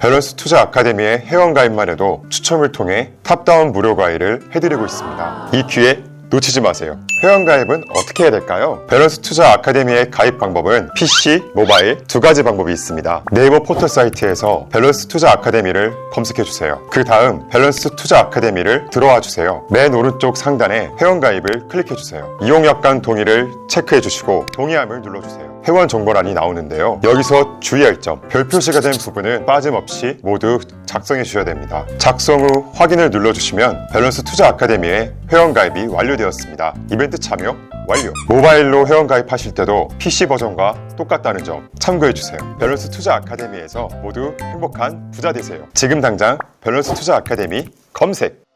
밸런스 투자 아카데미의 회원가입만 해도 추첨을 통해 탑다운 무료 과외를 해드리고 있습니다. 이 기회 놓치지 마세요. 회원가입은 어떻게 해야 될까요? 밸런스 투자 아카데미의 가입 방법은 PC, 모바일 두 가지 방법이 있습니다. 네이버 포털 사이트에서 밸런스 투자 아카데미를 검색해주세요. 그 다음 밸런스 투자 아카데미를 들어와 주세요. 맨 오른쪽 상단에 회원가입을 클릭해주세요. 이용약관 동의를 체크해주시고 동의함을 눌러주세요. 회원 정보란이 나오는데요. 여기서 주의할 점, 별 표시가 된 부분은 빠짐없이 모두 작성해 주셔야 됩니다. 작성 후 확인을 눌러주시면 밸런스 투자 아카데미의 회원가입이 완료되었습니다. 이벤트 참여 완료! 모바일로 회원가입하실 때도 PC 버전과 똑같다는 점 참고해주세요. 밸런스 투자 아카데미에서 모두 행복한 부자 되세요. 지금 당장 밸런스 투자 아카데미 검색!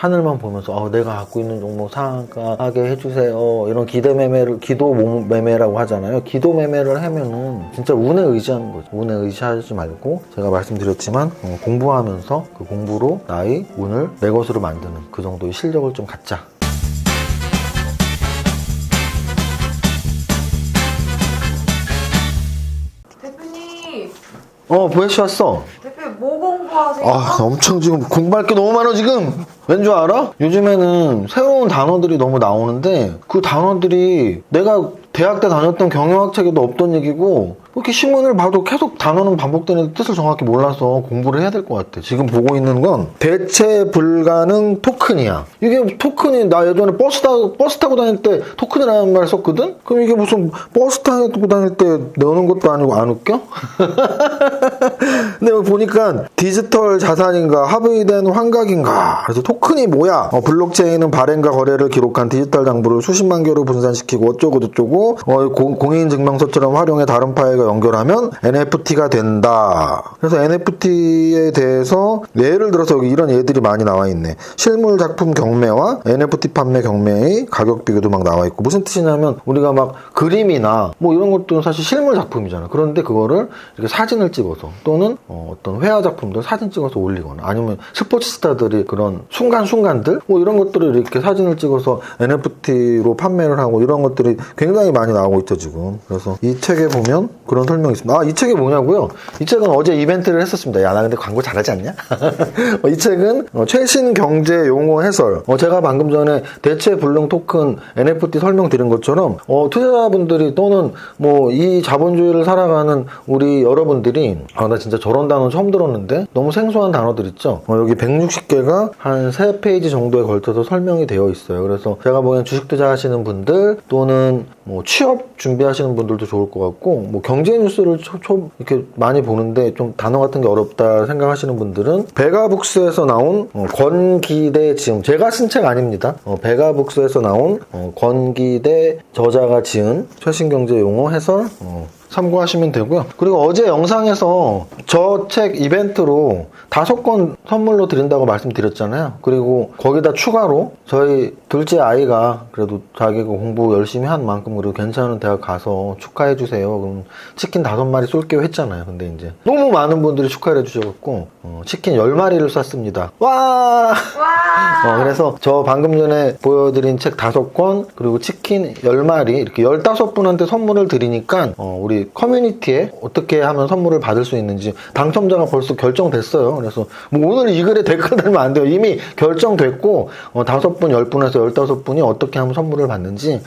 하늘만 보면서 내가 갖고 있는 종목 상한가하게 해주세요 이런 기도 매매라고 하잖아요. 기도 매매를 하면은 진짜 운에 의지하는 거죠. 운에 의지하지 말고 제가 말씀드렸지만 공부하면서 그 공부로 나의 운을 내 것으로 만드는 그 정도의 실력을 좀 갖자. 대표님. 보혜씨 왔어. 대표님 뭐 공부하세요? 엄청 지금 공부할 게 너무 많아 지금. 왠 줄 알아? 요즘에는 새로운 단어들이 너무 나오는데 그 단어들이 내가 대학 때 다녔던 경영학 책에도 없던 얘기고 이렇게 신문을 봐도 계속 단어는 반복되는 뜻을 정확히 몰라서 공부를 해야 될 것 같아. 지금 보고 있는 건 대체 불가능 토큰이야. 이게 토큰이 나 예전에 버스 타고 다닐 때 토큰이라는 말 썼거든? 그럼 이게 무슨 버스 타고 다닐 때 내오는 것도 아니고 안 웃겨? 근데 여기 보니까 디지털 자산인가 합의된 환각인가 그래서 토큰이 뭐야? 블록체인은 발행과 거래를 기록한 디지털 장부를 수십만 개로 분산시키고 어쩌고 저쩌고 공인증명서처럼 활용해 다른 파일과 연결하면 NFT가 된다. 그래서 NFT에 대해서 예를 들어서 여기 이런 예들이 많이 나와 있네. 실물 작품 경매와 NFT 판매 경매의 가격 비교도 막 나와 있고 무슨 뜻이냐면 우리가 막 그림이나 뭐 이런 것도 사실 실물 작품이잖아. 그런데 그거를 이렇게 사진을 찍어서 또는 어떤 회화 작품들 사진 찍어서 올리거나 아니면 스포츠 스타들이 그런 순간순간들 뭐 이런 것들을 이렇게 사진을 찍어서 NFT로 판매를 하고 이런 것들이 굉장히 많이 나오고 있죠 지금. 그래서 이 책에 보면 그런 설명이 있습니다. 이 책이 뭐냐고요? 이 책은 어제 이벤트를 했었습니다. 야, 나 근데 광고 잘하지 않냐? 이 책은 최신 경제 용어 해설. 제가 방금 전에 대체 불능 토큰 NFT 설명드린 것처럼 투자자분들이 또는 뭐 이 자본주의를 살아가는 우리 여러분들이 나 진짜 저런 단어 처음 들었는데 너무 생소한 단어들 있죠? 여기 160개가 한 3페이지 정도에 걸쳐서 설명이 되어 있어요. 그래서 제가 보기엔 주식 투자하시는 분들 또는 뭐 취업 준비하시는 분들도 좋을 것 같고 뭐 경제 뉴스를 이렇게 많이 보는데 좀 단어 같은 게 어렵다 생각하시는 분들은 베가북스에서 나온 권기대 지음 제가 쓴 책 아닙니다. 베가북스에서 나온 권기대 저자가 지은 최신 경제 용어 해설 참고하시면 되고요. 그리고 어제 영상에서 저 책 이벤트로 5권 선물로 드린다고 말씀드렸잖아요. 그리고 거기다 추가로 저희 둘째 아이가 그래도 자기가 공부 열심히 한 만큼 그래도 괜찮은 대학 가서 축하해 주세요. 그럼 치킨 5마리 쏠게요 했잖아요. 근데 이제 너무 많은 분들이 축하를 해주셔갖고 치킨 10마리를 쐈습니다. 와! 그래서 저 방금 전에 보여드린 책 5권 그리고 치킨 10마리 이렇게 15분한테 선물을 드리니까 우리 커뮤니티에 어떻게 하면 선물을 받을 수 있는지 당첨자가 벌써 결정됐어요. 그래서 뭐 오늘 이 글에 댓글 달면 안 돼요. 이미 결정됐고 5분, 10분에서 15분이 어떻게 하면 선물을 받는지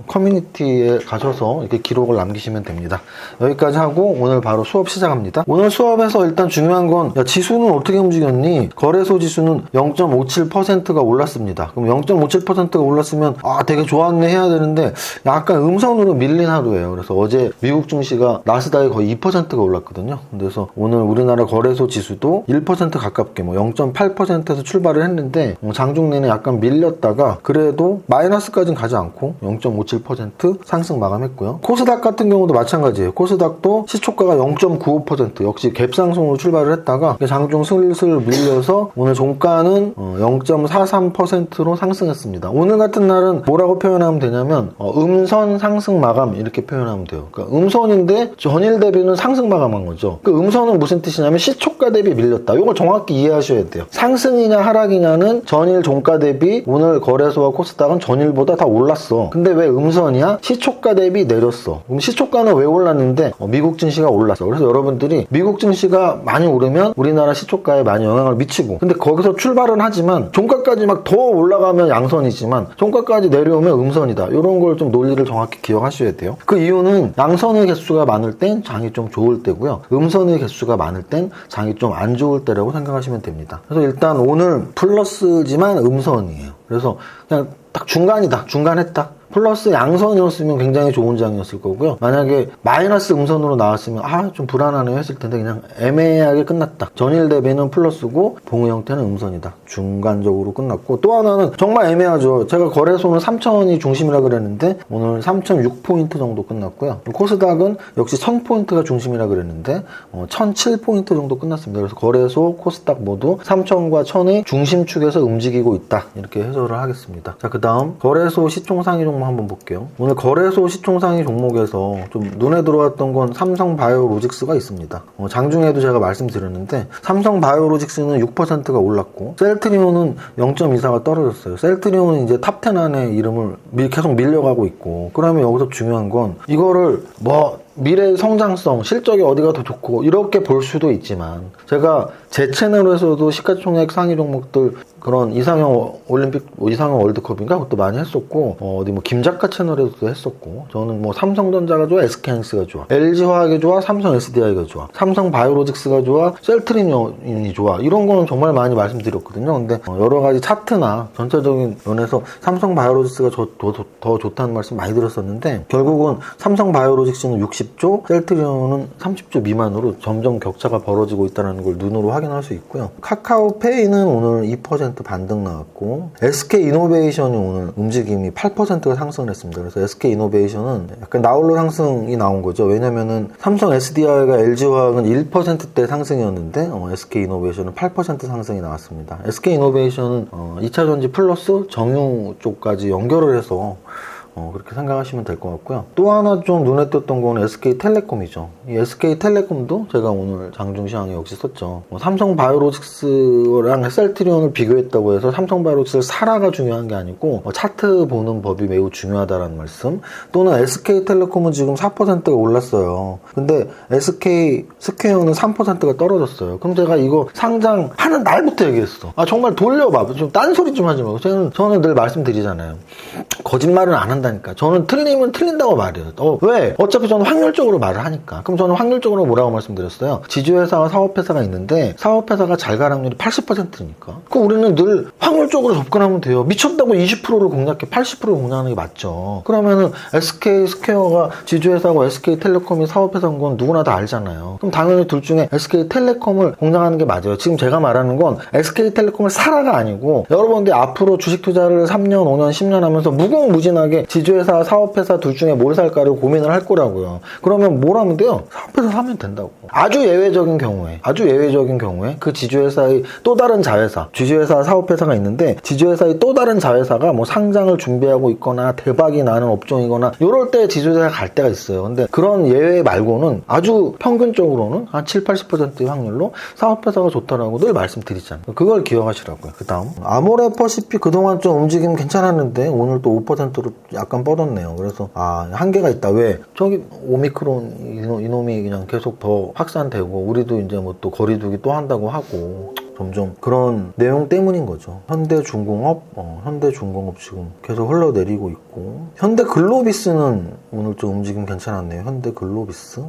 커뮤니티에 가셔서 이렇게 기록을 남기시면 됩니다. 여기까지 하고 오늘 바로 수업 시작합니다. 오늘 수업에서 일단 중요한 건 지수는 어떻게 움직였니? 거래소 지수는 0.57%가 올랐습니다. 그럼 0.57%가 올랐으면 되게 좋았네 해야 되는데 약간 음선으로 밀린 하루예요. 그래서 어제 미국 증시가 나스닥이 거의 2%가 올랐거든요. 그래서 오늘 우리나라 거래소 지수도 1% 가깝게 0.8%에서 출발을 했는데 장중 내내 약간 밀렸다가 그래도 마이너스까지는 가지 않고 0.57% 상승 마감했고요. 코스닥 같은 경우도 마찬가지예요. 코스닥도 시초가가 0.95% 역시 갭상승으로 출발을 했다가 장중 슬슬 밀려서 오늘 종가는 0.43%로 상승했습니다. 오늘 같은 날은 뭐라고 표현하면 되냐면 음선 상승 마감 이렇게 표현하면 돼요. 그러니까 음선인데 전일 대비는 상승 마감한 거죠. 그 음선은 무슨 뜻이냐면 시초가 대비 밀렸다. 이걸 정확히 이해하셔야 돼요. 상승이냐 하락이냐는 전일 종가 대비 오늘 거래소와 코스닥은 전일보다 다 올랐어. 근데 근데 왜 음선이야? 시초가 대비 내렸어. 그럼 시초가는 왜 올랐는데 미국 증시가 올랐어. 그래서 여러분들이 미국 증시가 많이 오르면 우리나라 시초가에 많이 영향을 미치고, 근데 거기서 출발은 하지만 종가까지 막 더 올라가면 양선이지만 종가까지 내려오면 음선이다. 이런 걸 좀 논리를 정확히 기억하셔야 돼요. 그 이유는 양선의 개수가 많을 땐 장이 좀 좋을 때고요, 음선의 개수가 많을 땐 장이 좀 안 좋을 때라고 생각하시면 됩니다. 그래서 일단 오늘 플러스지만 음선이에요. 그래서 그냥 딱 중간이다, 중간했다. 플러스 양선이었으면 굉장히 좋은 장이었을 거고요. 만약에 마이너스 음선으로 나왔으면 좀 불안하네요 했을 텐데 그냥 애매하게 끝났다. 전일 대비는 플러스고 봉우 형태는 음선이다. 중간적으로 끝났고, 또 하나는 정말 애매하죠. 제가 거래소는 3,000원이 중심이라 그랬는데 오늘 3,006포인트 정도 끝났고요. 코스닥은 역시 1,000포인트가 중심이라 그랬는데 1,007포인트 정도 끝났습니다. 그래서 거래소, 코스닥 모두 3,000과 1,000의 중심축에서 움직이고 있다. 이렇게 해설을 하겠습니다. 자, 그 다음 거래소 시총상위 종목 한번 볼게요. 오늘 거래소 시총상위 종목에서 좀 눈에 들어왔던 건 삼성바이오로직스가 있습니다. 장중에도 제가 말씀드렸는데 삼성바이오로직스는 6%가 올랐고 셀트리온은 0.24가 떨어졌어요. 셀트리온은 이제 탑10 안에 이름을 계속 밀려가고 있고, 그러면 여기서 중요한 건 이거를 미래의 성장성, 실적이 어디가 더 좋고 이렇게 볼 수도 있지만, 제가 제 채널에서도 시가총액 상위 종목들 그런 이상형 올림픽, 이상형 월드컵인가 그것도 많이 했었고, 어디 김 작가 채널에서도 했었고, 저는 삼성전자가 좋아, SK하이닉스가 좋아, LG화학이 좋아, 삼성 SDI가 좋아, 삼성바이오로직스가 좋아, 셀트리온이 좋아, 이런 거는 정말 많이 말씀드렸거든요. 근데 여러 가지 차트나 전체적인 면에서 삼성바이오로직스가 더 좋다는 말씀 많이 들었었는데, 결국은 삼성바이오로직스는 60조, 셀트리온은 30조 미만으로 점점 격차가 벌어지고 있다는 걸 눈으로 확인할 수 있고요. 카카오페이는 오늘 2% 반등 나왔고, SK이노베이션이 오늘 움직임이 8%가 상승했습니다. 그래서 SK이노베이션은 약간 나홀로 상승이 나온 거죠. 왜냐면은 삼성 SDI가 LG화학은 1%대 상승이었는데 SK이노베이션은 8% 상승이 나왔습니다. SK이노베이션은 2차전지 플러스 정유 쪽까지 연결을 해서 그렇게 생각하시면 될 것 같고요. 또 하나 좀 눈에 띄었던 건 SK텔레콤이죠. 이 SK텔레콤도 제가 오늘 장중시황에 역시 썼죠. 삼성바이오로직스랑 셀트리온을 비교했다고 해서 삼성바이오로직스를 사라가 중요한 게 아니고 차트 보는 법이 매우 중요하다는 말씀. 또는 SK텔레콤은 지금 4%가 올랐어요. 근데 SK스퀘어는 3%가 떨어졌어요. 그럼 제가 이거 상장하는 날부터 얘기했어. 정말 돌려봐. 좀 딴소리 좀 하지 말고. 저는 늘 말씀드리잖아요. 거짓말은 안 한다니까. 저는 틀리면 틀린다고 말해요. 왜? 어차피 저는 확률적으로 말을 하니까. 그럼 저는 확률적으로 뭐라고 말씀드렸어요? 지주회사와 사업회사가 있는데 사업회사가 잘 갈 확률이 80%니까. 그럼 우리는 늘 확률적으로 접근하면 돼요. 미쳤다고 20%를 공략해 80%를 공략하는 게 맞죠. 그러면은 SK스퀘어가 지주회사고 SK텔레콤이 사업회사인 건 누구나 다 알잖아요. 그럼 당연히 둘 중에 SK텔레콤을 공략하는 게 맞아요. 지금 제가 말하는 건 SK텔레콤을 사라가 아니고, 여러분들이 앞으로 주식 투자를 3년, 5년, 10년 하면서 무궁무진하게 지주회사, 사업회사 둘 중에 뭘 살까를 고민을 할 거라고요. 그러면 뭘 하면 돼요? 사업회사 사면 된다고. 아주 예외적인 경우에 그 지주회사의 또 다른 자회사, 지주회사, 사업회사가 있는데 지주회사의 또 다른 자회사가 상장을 준비하고 있거나 대박이 나는 업종이거나 이럴 때 지주회사가 갈 때가 있어요. 근데 그런 예외 말고는 아주 평균적으로는 한 7, 80%의 확률로 사업회사가 좋다라고 늘 말씀드리잖아요. 그걸 기억하시라고요. 그 다음 아모레퍼시픽 그동안 좀 움직임 괜찮았는데 오늘 또 5%로 약간 뻗었네요. 그래서 한계가 있다. 왜? 저기 오미크론 이놈이 그냥 계속 더 확산되고 우리도 이제 또 거리두기 또 한다고 하고 점점 그런 내용 때문인 거죠. 현대중공업 지금 계속 흘러내리고 있고, 현대글로비스는 오늘 좀 움직임 괜찮았네요. 현대글로비스,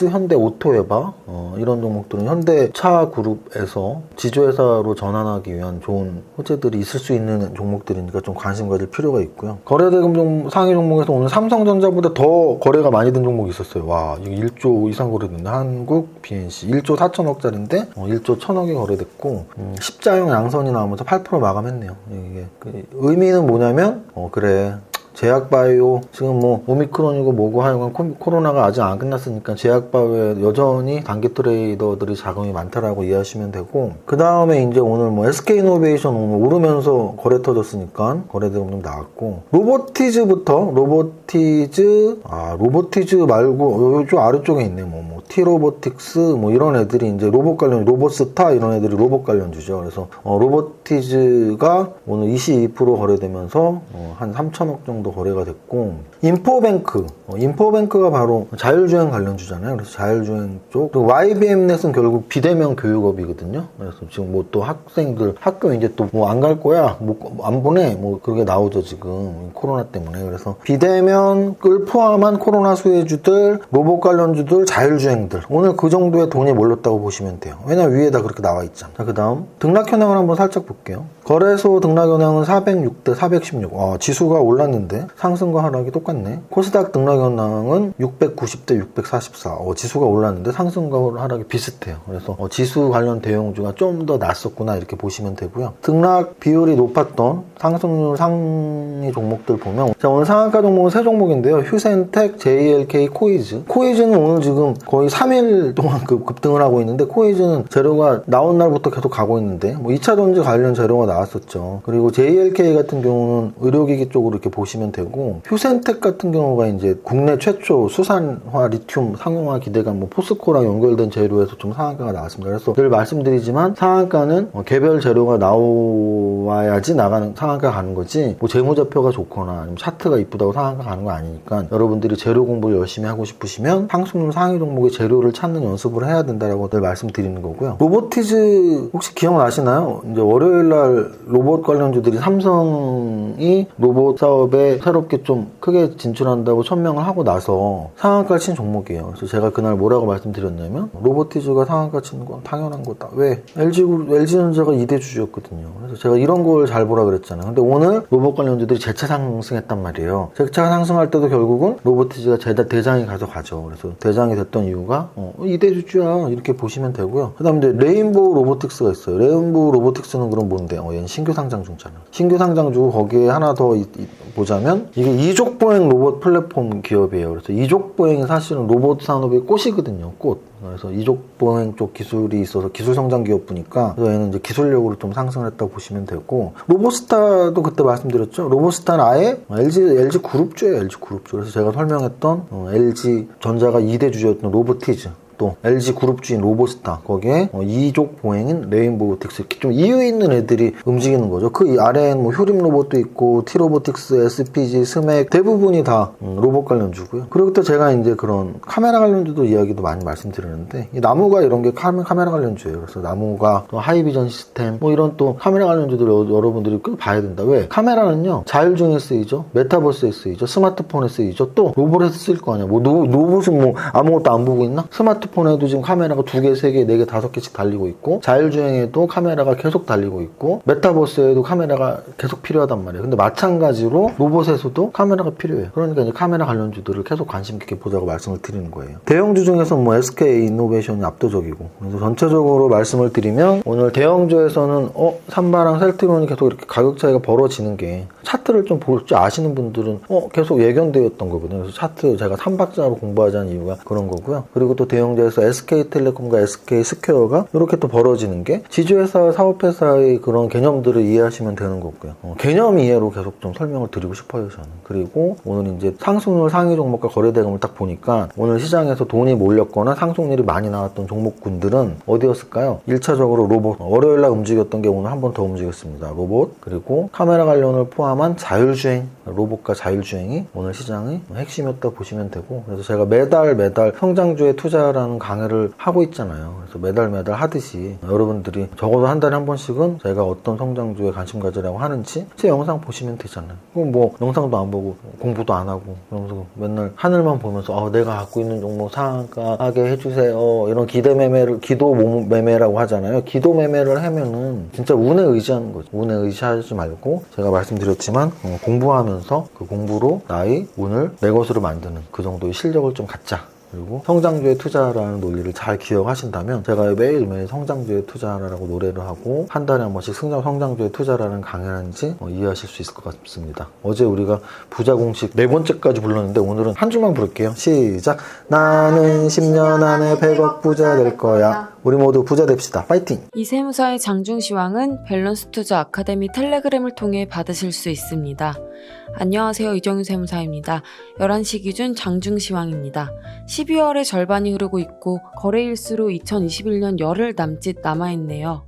현대오토웨바 이런 종목들은 현대차 그룹에서 지주회사로 전환하기 위한 좋은 호재들이 있을 수 있는 종목들이니까 좀 관심 가질 필요가 있고요. 거래대금 상위 종목에서 오늘 삼성전자보다 더 거래가 많이 된 종목이 있었어요. 와, 이거 1조 이상 거래됐네. 한국 BNC 1조 4천억짜리인데 1조 1,000억이 거래됐고, 십자형 양선이 나오면서 8% 마감했네요. 이게 의미는 뭐냐면 그래, 제약바이오 지금 오미크론이고 뭐고 하여간 코로나가 아직 안 끝났으니까 제약바이오에 여전히 단기 트레이더들이 자금이 많다라고 이해하시면 되고, 그 다음에 이제 오늘 SK이노베이션 오늘 오르면서 거래 터졌으니까 거래대금 좀 나왔고, 로보티즈 말고 요쪽 아래쪽에 있네. 티로보틱스 이런 애들이 이제 로봇 관련, 로봇스타 이런 애들이 로봇 관련주죠. 그래서 로보티즈가 오늘 22% 거래되면서 한 3천억 정도 정도 거래가 됐고, 인포뱅크가 바로 자율주행 관련주잖아요. 그래서 자율주행 쪽. 그리고 YBM넷은 결국 비대면 교육업이거든요. 그래서 지금 뭐 또 학생들 학교 이제 또 뭐 안 갈 거야, 뭐 안 보내, 뭐 그렇게 나오죠 지금 코로나 때문에. 그래서 비대면을 포함한 코로나 수혜주들, 로봇 관련주들, 자율주행들, 오늘 그 정도의 돈이 몰렸다고 보시면 돼요. 왜냐면 위에다 그렇게 나와 있잖아. 자, 그 다음 등락 현황을 한번 살짝 볼게요. 거래소 등락 현황은 406대 416. 지수가 올랐는데 상승과 하락이 똑같네. 코스닥 등락 현황은 690대 644. 지수가 올랐는데 상승과 하락이 비슷해요. 그래서 지수 관련 대형주가 좀 더 낫었구나 이렇게 보시면 되고요. 등락 비율이 높았던 상승률 상위 종목들 보면, 자, 오늘 상한가 종목은 세 종목인데요. 휴센텍, JLK, 코이즈. 코이즈는 오늘 지금 거의 3일 동안 급등을 하고 있는데, 코이즈는 재료가 나온 날부터 계속 가고 있는데, 뭐 2차전지 관련 재료가 나왔었죠. 그리고 JLK 같은 경우는 의료기기 쪽으로 이렇게 보시면 되고, 휴센텍 같은 경우가 이제 국내 최초 수산화 리튬 상용화 기대감, 뭐 포스코랑 연결된 재료에서 좀 상한가가 나왔습니다. 그래서 늘 말씀드리지만 상한가는 개별 재료가 나와야지 나가는 상한가 가는 거지, 뭐 재무제표가 좋거나 아니면 차트가 이쁘다고 상한가 가는 거 아니니까, 여러분들이 재료 공부를 열심히 하고 싶으시면 상승률 상위 종목의 재료를 찾는 연습을 해야 된다라고 늘 말씀드리는 거고요. 로보티즈 혹시 기억나시나요? 이제 월요일날 로봇 관련주들이 삼성이 로봇 사업에 새롭게 좀 크게 진출한다고 천명을 하고 나서 상한가를 친 종목이에요. 그래서 제가 그날 뭐라고 말씀드렸냐면, 로보티즈가 상한가 치는 건 당연한 거다. 왜? LG전자가 2대 주주였거든요. 그래서 제가 이런 걸 잘 보라 그랬잖아요. 근데 오늘 로봇 관련주들이 재차 상승했단 말이에요. 재차 상승할 때도 결국은 로보티즈가 대장이 가져가죠. 그래서 대장이 됐던 이유가 2대 주주야 이렇게 보시면 되고요. 그 다음에 레인보우 로보틱스가 있어요. 레인보우 로보틱스는 그럼 뭔데? 얘는 신규 상장주잖아. 신규 상장주고 거기에 하나 더 보자면, 이게 이족보행 로봇 플랫폼 기업이에요. 그래서 이족보행이 사실은 로봇 산업의 꽃이거든요. 꽃. 그래서 이족보행 쪽 기술이 있어서 기술 성장 기업부니까, 그래서 얘는 이제 기술력으로 좀 상승을 했다고 보시면 되고, 로보스타도 그때 말씀드렸죠. 로보스타는 아예 LG 그룹주예요. LG 그룹주. 그래서 제가 설명했던 LG 전자가 2대 주주였던 로보티즈, 또 LG 그룹주인 로보스타, 거기에 이족 보행인 레인보우틱스, 이렇게 좀 이유 있는 애들이 움직이는 거죠. 그 아래에는 뭐 효림 로봇도 있고 T로보틱스, SPG, 스맥 대부분이 다 로봇 관련주고요. 그리고 또 제가 이제 그런 카메라 관련주도 이야기도 많이 말씀드렸는데, 이 나무가 이런 게 카메라 관련주예요. 그래서 나무가 또 하이비전 시스템, 뭐 이런 또 카메라 관련주들 여러분들이 꼭 봐야 된다. 왜? 카메라는요 자율주행에 쓰이죠, 메타버스에 쓰이죠, 스마트폰에 쓰이죠, 또 로봇에서 쓸 거 아니야. 뭐 로봇은 뭐 아무것도 안 보고 있나? 스마트폰에도 지금 카메라가 2개, 3개, 4개, 5개씩 달리고 있고, 자율주행에도 카메라가 계속 달리고 있고, 메타버스에도 카메라가 계속 필요하단 말이에요. 근데 마찬가지로 로봇에서도 카메라가 필요해요. 그러니까 이제 카메라 관련주들을 계속 관심 깊게 보자고 말씀을 드리는 거예요. 대형주 중에서 뭐 SK 이노베이션이 압도적이고, 그래서 전체적으로 말씀을 드리면, 오늘 대형주에서는 삼바랑 셀트론이 계속 이렇게 가격 차이가 벌어지는 게, 차트를 좀 볼 줄 아시는 분들은 계속 예견되었던 거거든요. 그래서 차트 제가 3박자로 공부하자는 이유가 그런 거고요. 그리고 또 대형주에서 SK텔레콤과 SK스퀘어가 이렇게 또 벌어지는 게, 지주회사, 사업회사의 그런 개념들을 이해하시면 되는 거고요. 개념 이해로 계속 좀 설명을 드리고 싶어요, 저는. 그리고 오늘 이제 상승률 상위 종목과 거래대금을 딱 보니까, 오늘 시장에서 돈이 몰렸거나 상승률이 많이 나왔던 종목군들은 어디였을까요? 1차적으로 로봇, 월요일날 움직였던 게 오늘 한 번 더 움직였습니다. 로봇, 그리고 카메라 관련을 포함한 자율주행, 로봇과 자율주행이 오늘 시장의 핵심이었다 보시면 되고, 그래서 제가 매달 성장주에 투자라는 강의를 하고 있잖아요. 그래서 매달 하듯이 여러분들이 적어도 한 달에 한 번씩은 제가 어떤 성장주에 관심 가지라고 하는지 제 영상 보시면 되잖아요. 그럼 뭐 영상도 안 보고 공부도 안 하고 그러면서 맨날 하늘만 보면서 내가 갖고 있는 종목 상한가하게 해주세요, 이런 기도 매매라고 하잖아요. 기도 매매를 하면은 진짜 운에 의지하는 거죠. 운에 의지하지 말고, 제가 말씀드렸지만 공부하면서 그 공부로 나의 운을 내 것으로 만드는 그 정도의 실력을 좀 갖자. 그리고 성장주에 투자라는 논리를 잘 기억하신다면, 제가 매일매일 성장주에 투자라고 노래를 하고 한 달에 한 번씩 성장주에 투자라는 강의를 하는지 이해하실 수 있을 것 같습니다. 어제 우리가 부자 공식 4번째까지 불렀는데, 오늘은 한 줄만 부를게요. 시작. 나는 10년 안에 100억 부자 될 거야. 우리 모두 부자 됩시다. 파이팅! 이세무사의 장중시황은 밸런스 투자 아카데미 텔레그램을 통해 받으실 수 있습니다. 안녕하세요, 이정윤 세무사입니다. 11시 기준 장중시황입니다. 12월의 절반이 흐르고 있고 거래일수로 2021년 열흘 남짓 남아있네요.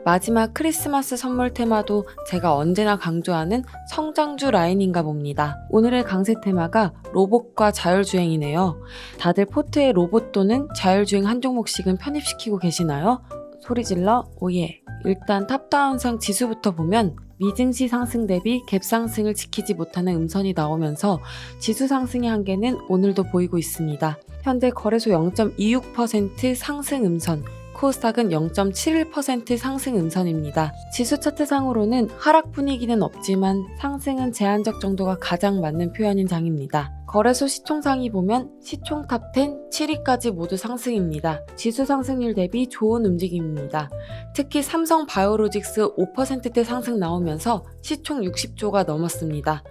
마지막 크리스마스 선물 테마도 제가 언제나 강조하는 성장주 라인인가 봅니다. 오늘의 강세 테마가 로봇과 자율주행이네요. 다들 포트에 로봇 또는 자율주행 한 종목씩은 편입시키고 계시나요? 소리질러 오예. 일단 탑다운상 지수부터 보면 미증시 상승 대비 갭 상승을 지키지 못하는 음선이 나오면서 지수 상승의 한계는 오늘도 보이고 있습니다. 현재 거래소 0.26% 상승 음선, 코스닥은 0.71% 상승 음선입니다. 지수 차트상으로는 하락 분위기는 없지만 상승은 제한적 정도가 가장 맞는 표현인 장입니다. 거래소 시총상위 보면 시총 탑10 7위까지 모두 상승입니다. 지수 상승률 대비 좋은 움직임입니다. 특히 삼성 바이오로직스 5%대 상승 나오면서 시총 60조가 넘었습니다.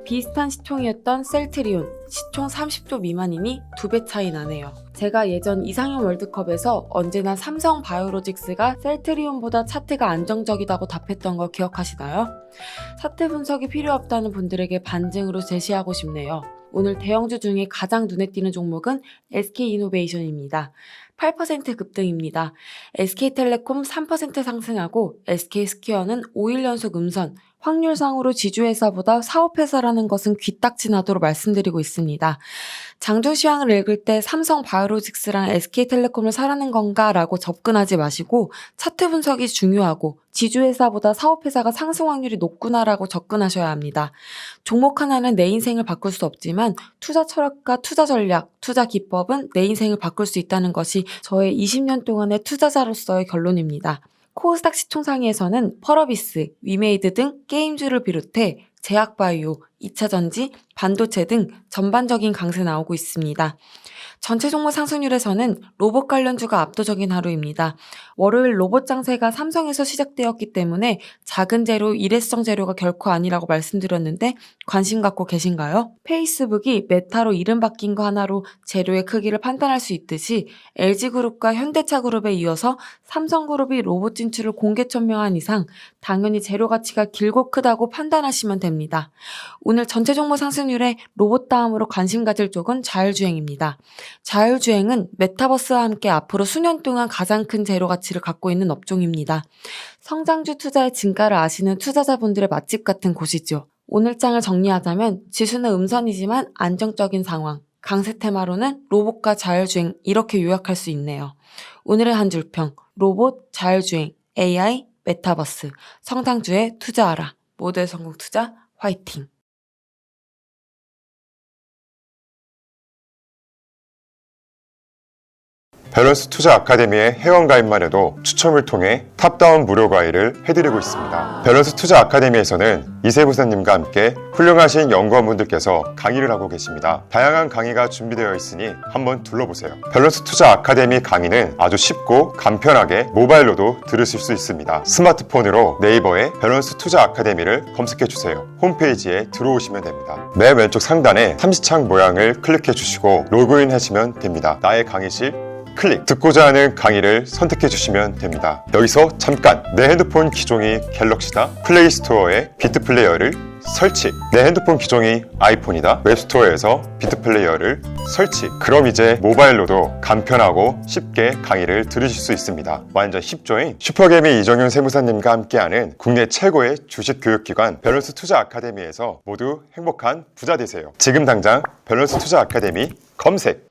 비슷한 시총이었던 셀트리온 시총 30조 미만이니 2배 차이 나네요. 제가 예전 이상형 월드컵에서 언제나 삼성 바이오로직스가 셀트리온보다 차트가 안정적이다고 답했던 거 기억하시나요? 차트 분석이 필요 없다는 분들에게 반증으로 제시하고 싶네요. 오늘 대형주 중에 가장 눈에 띄는 종목은 SK이노베이션입니다. 8% 급등입니다. SK텔레콤 3% 상승하고 SK스퀘어는 5일 연속 음선, 확률상으로 지주회사보다 사업회사라는 것은 귀딱지나도록 말씀드리고 있습니다. 장중시황을 읽을 때 삼성 바이오로직스랑 SK텔레콤을 사라는 건가 라고 접근하지 마시고 차트 분석이 중요하고 지주회사보다 사업회사가 상승 확률이 높구나라고 접근하셔야 합니다. 종목 하나는 내 인생을 바꿀 수 없지만 투자 철학과 투자 전략, 투자 기법은 내 인생을 바꿀 수 있다는 것이 저의 20년 동안의 투자자로서의 결론입니다. 코스닥 시총 상위에서는 펄어비스, 위메이드 등 게임주를 비롯해 제약바이오, 2차전지, 반도체 등 전반적인 강세 나오고 있습니다. 전체 종목 상승률에서는 로봇 관련주가 압도적인 하루입니다. 월요일 로봇 장세가 삼성에서 시작되었기 때문에 작은 재료, 일회성 재료가 결코 아니라고 말씀드렸는데 관심 갖고 계신가요? 페이스북이 메타로 이름 바뀐 거 하나로 재료의 크기를 판단할 수 있듯이 LG그룹과 현대차그룹에 이어서 삼성그룹이 로봇 진출을 공개 천명한 이상 당연히 재료 가치가 길고 크다고 판단하시면 됩니다. 오늘 전체 종목 상승률에 로봇 다음으로 관심 가질 쪽은 자율주행입니다. 자율주행은 메타버스와 함께 앞으로 수년 동안 가장 큰 재료 가치를 갖고 있는 업종입니다. 성장주 투자의 진가를 아시는 투자자분들의 맛집 같은 곳이죠. 오늘 장을 정리하자면 지수는 음선이지만 안정적인 상황, 강세 테마로는 로봇과 자율주행 이렇게 요약할 수 있네요. 오늘의 한 줄평, 로봇, 자율주행, AI, 메타버스, 성장주에 투자하라. 모두의 성공 투자 화이팅! 밸런스 투자 아카데미의 회원가입만 해도 추첨을 통해 탑다운 무료 과외를 해드리고 있습니다. 밸런스 투자 아카데미에서는 이세부사님과 함께 훌륭하신 연구원분들께서 강의를 하고 계십니다. 다양한 강의가 준비되어 있으니 한번 둘러보세요. 밸런스 투자 아카데미 강의는 아주 쉽고 간편하게 모바일로도 들으실 수 있습니다. 스마트폰으로 네이버에 밸런스 투자 아카데미를 검색해주세요. 홈페이지에 들어오시면 됩니다. 맨 왼쪽 상단에 삼시창 모양을 클릭해 주시고 로그인 하시면 됩니다. 나의 강의실 클릭, 듣고자 하는 강의를 선택해 주시면 됩니다. 여기서 잠깐, 내 핸드폰 기종이 갤럭시다, 플레이스토어에 비트 플레이어를 설치. 내 핸드폰 기종이 아이폰이다, 웹스토어에서 비트 플레이어를 설치. 그럼 이제 모바일로도 간편하고 쉽게 강의를 들으실 수 있습니다. 완전 쉽죠잉? 슈퍼개미 이정윤 세무사님과 함께하는 국내 최고의 주식 교육기관 밸런스 투자 아카데미에서 모두 행복한 부자 되세요. 지금 당장 밸런스 투자 아카데미 검색!